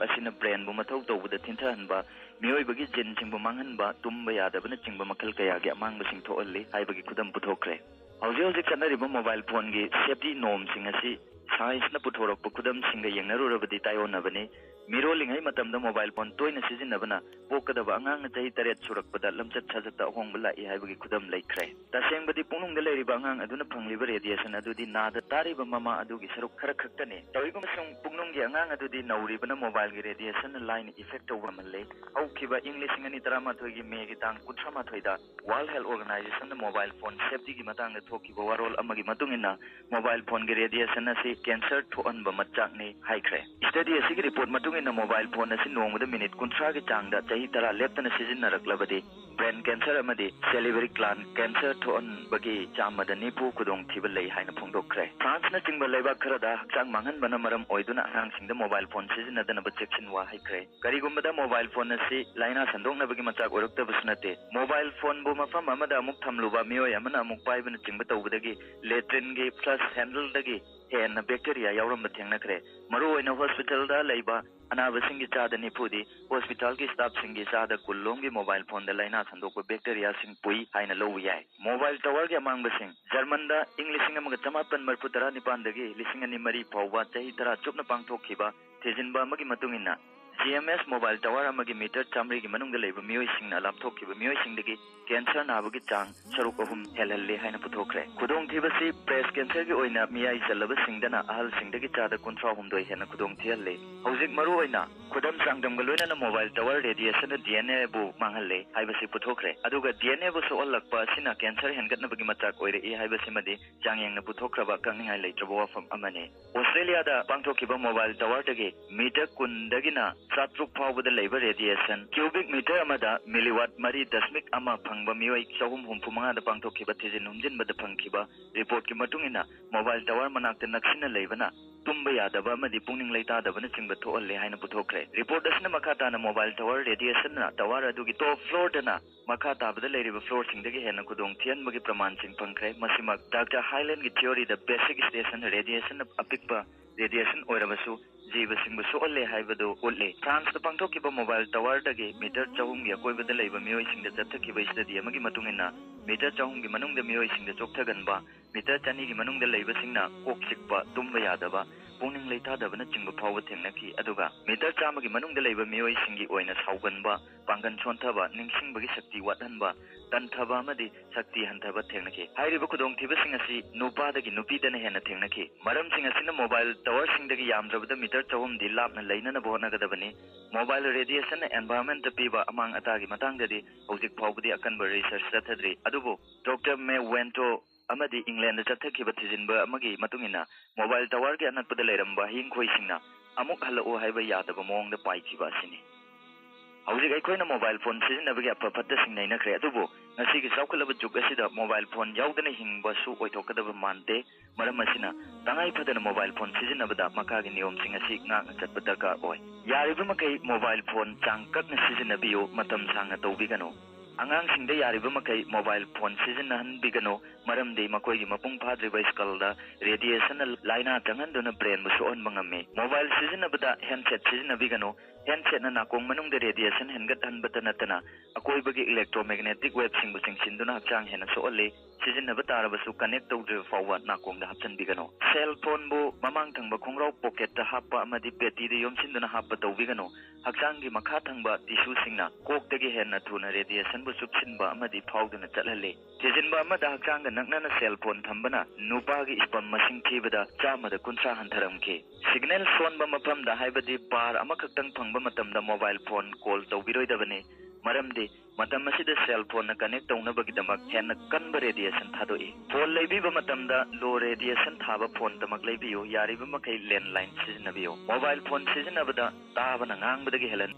असिना ब्रेन बु मथौ तौबदा थिंथहनबा मियोइबगी जिन सिंबु मांगहनबा तुम्बा यादबना चिंबा मखल कयागी अमांगबसिंग थोअल्ली हाइबगी खुदम पुथोखरे हौजे चनरिबा mobile phone की सेफ्टी नॉर्म सिंग असि साइंसना पुथोरकपा खुदम सिंगा येंगनरुरबदी तायोनबनी मिरोलिंगै मतमदा मोबाइल फोन तोयना सिजिनबना पोकदबा अंगांगना चही 8 सुरकपदा लमचत साजता होंगबा लाई हाइबगी खुदम लेख्रे तसेंगबदी पुंगनुंगदा लेरिबा अंगांग अदुना फंगलिबा रेडिएशन अदुदी नादा तारिबा ममा अदुगी सरुक खरा खक्तने तविगुमसुंग पुंगनुंगी अंगांग अदुदी नौरिबना मोबाइल की रेडिएशन लाइन इफेक्ट तौबमले हौखिबा इंग्लिश इंगनी 13 की मे की तांग 38 दा world health organization mobile phone safety की मतंग थोकिबा वारोल अमगी मतुंगिना मोबाइल फोन की रेडिएशन असी कैंसर थोअनबा मचाकने हाइख्रे स्टडी असी रिपोर्ट मतुंगिना मोबाइल फोन असी नोंगदा मिनिट 50 की चांगदा चही 10 लेप्तना सिजिनरकलबदी ब्रेन कैंसर अमदी सेलिवरी ग्लैंड कैंसर थोअनबगी चामदा निपु खुदोंग थिबा लई हाइना फोंदोखरे फ्रांस न चिंबा लेबा खरदा हक्चांग मांगहनबना मरम ओइदुना आंगांगसिंगदा मोबाइल फोन सिजिनदनबा चेक्सिन वा हाइख्रे करिगुमबदा मोबाइल फोन असी लाइना संदोंगनबगी मचाक ओरक्तबसनते मोबाइल फोन बु मफम अमदा अमुक थमलुबा मियोय अमना अमुक पाइबना चिंबा तौबदगी लेट्रिन गी फ्लश हैंडल दगी हेन बैक्टीरिया यावरम थेंगनखरे मरु ओइना हॉस्पिटल दा लेबा अनाबसिंगी चादा निफुदी हॉस्पिटल की स्टाफ सिंगी चादा कुल्लोंगी मोबाइल फोन दा लाइना संदोक बैक्टीरिया सिंग पुई हाइना लौ याय मोबाइल टावर के मांगबसिंग जर्मन दा इंग्लिशिंग अमग चमापन मरफु 19 दगी लिसिंग अनि मरी फावबा चही 10 चुपना पांगथोखिबा थेजिनबा अमगी मतुंगिना GMS mobile tower अमगी metre Chamari की मनुंग लेबा मियोइसिंगना लापथोखिबा मियोइसिंगदगी कैंसर नाबगी चांग सरुक अहुम हेलहल्ले हाइना पुथोखरे खुदोंग थिबसी ब्रेस्ट कैंसर की ओइना मियाई चलबसिंगदना अहल सिंगदगी चादा 53 हेना खुदोंग थिहल्ले हौजिक मरु ओइना खुदम सांगदमग लोइना मोबाइल टावर रेडिएशन DNA बु मांगहल्ले हाइबसी पुथोखरे अदुगा DNA बु सोअलकपा सिना कैंसर हेनगतनबगी मचाक ओइरे ए हाइबसी मदि चांगयंगना पुथोखरबा कंगनिहाय लेत्रबो वफम अमने ऑस्ट्रेलिया दा पांगथोखिबा मोबाइल टावर दगी मीटर कुंदगिना 7 फावबदा लेबा रेडिएशन क्यूबिक मीटर अमदा मिलीवाट 3.1 फंगबा मियोय 365 दा पांगथोखिबा थेजिन हुमजिनबदा फंगखिबा रिपोर्ट की मतुंगिना मोबाइल टावर मनाक्ता नक्सिना लेबना तुम्बा यादबा अमदी पुंगनिंग लेतादबना चिंबा थोअल्ले हाइना पुथोखरे रिपोर्ट असना मखाताना मोबाइल टावर रेडिएशन ना टावर अदुगी टॉप फ्लोर दना मखाताबदा लेरिबा फ्लोर सिंगदगी हेना खुदोंग थियनबगी प्रमाण सिंग फंगखरे मसिमक डॉक्टर हाइलैंड की थ्योरी द बेसिक स्टेशन रेडिएशन अपिकबा रेडिएशन ओइरबसु जीव सिंह सोअल्ले हाइबदो उल्ले फ्रांस द पांगथोखिबा मोबाइल टावर दगे मीटर 400 की अकोइबदा लेबा मियोय सिंगदा चथखिबा स्टडी अमगी मतुंगिना मीटर 400 की मनुंगदा मियोय सिंगदा चोकथगनबा मीटर 200 की मनुंगदा लेबा सिंगना कोक सिकपा तुम्बा यादबा पुनिंग लेतादबना चिंबा फावबा थेंगनखि अदुगा मीटर 100 की मनुंगदा लेबा मियोय सिंगी ओइना सावगनबा पांगन सोनथबा निंगसिंगबगी शक्ति वाटहनबा तंथबा अमदी शक्ति हंथबा थेंगनखि हाइरिबा खुदोंथिबसिंग असि नुपादगी नुपीदना हेना थेंगनखि मरमसिंग असिना मोबाइल टावर सिंगदगी यामद्रबदा मीटर 400 दी लापना लेनना बोहनगदबनी मोबाइल रेडिएशन एनवायरनमेंट पीबा अमांग अतागी मतंगददी हौजिक फावबदी अकनबा रिसर्च चथद्री अदुबो डॉक्टर मे वेंटो अमदी इंग्लैंड चथखिबा थिजिनबा अमगी मतुंगिना मोबाइल टावर के अनतपदा लेरंबा हिंखोइसिंगना अमुक हलओ हाइबा यादबा मोंगदा पाइखिबा सिनी हौजिक अखोइना मोबाइल फोन सिजिनबगी अफफत्ता सिंगनैनखरे अदुबो ngasiगी chawkhalaba juk asida mobile phone yaudana hingba su oithokadaba mante maram asina tangai phadana mobile phone sizinabada makagi niyom sing asi nga chatpa darkar oi yariba makai mobile phone changkakna sizinabiyo matam sangna tawbigano angang singda yariba makai mobile phone sizinahan bigano maramde makoigi mapung phadriba skull da radiation laina changenduna brain bu su on mangame mobile sizinabada handset sizinabigano handset na nakong manung de radiation hengat hanbata natana akoi bagi electromagnetic wave sing bu sing sinduna chang hena so ole sizinaba tarabasu connect tawdre forward nakong da hapchan bigano cell phone bu mamang thangba khongrau pocket da happa amadi peti de yom sinduna happa tawbigano hakchang gi makha thangba tissue singna kok dagi hena thuna radiation bu supsinba amadi phawduna chalhalle tijinba amada hakchang ga naknana cell phone thambana nupa gi spam masing thibada chama da kunsa hantaramke signal phone ba mapam da haibadi par amakhaktang phangba matamda mobile phone call tawbiroidabane maramde matam asida cell phone na connect tawnabagidamak henna kanba radiation thadoi phone leibiba matamda low radiation thaba phone tamak leibiyo yariba makai landline sizinabiyo mobile phone sizinabada tabana ngangbadagi helan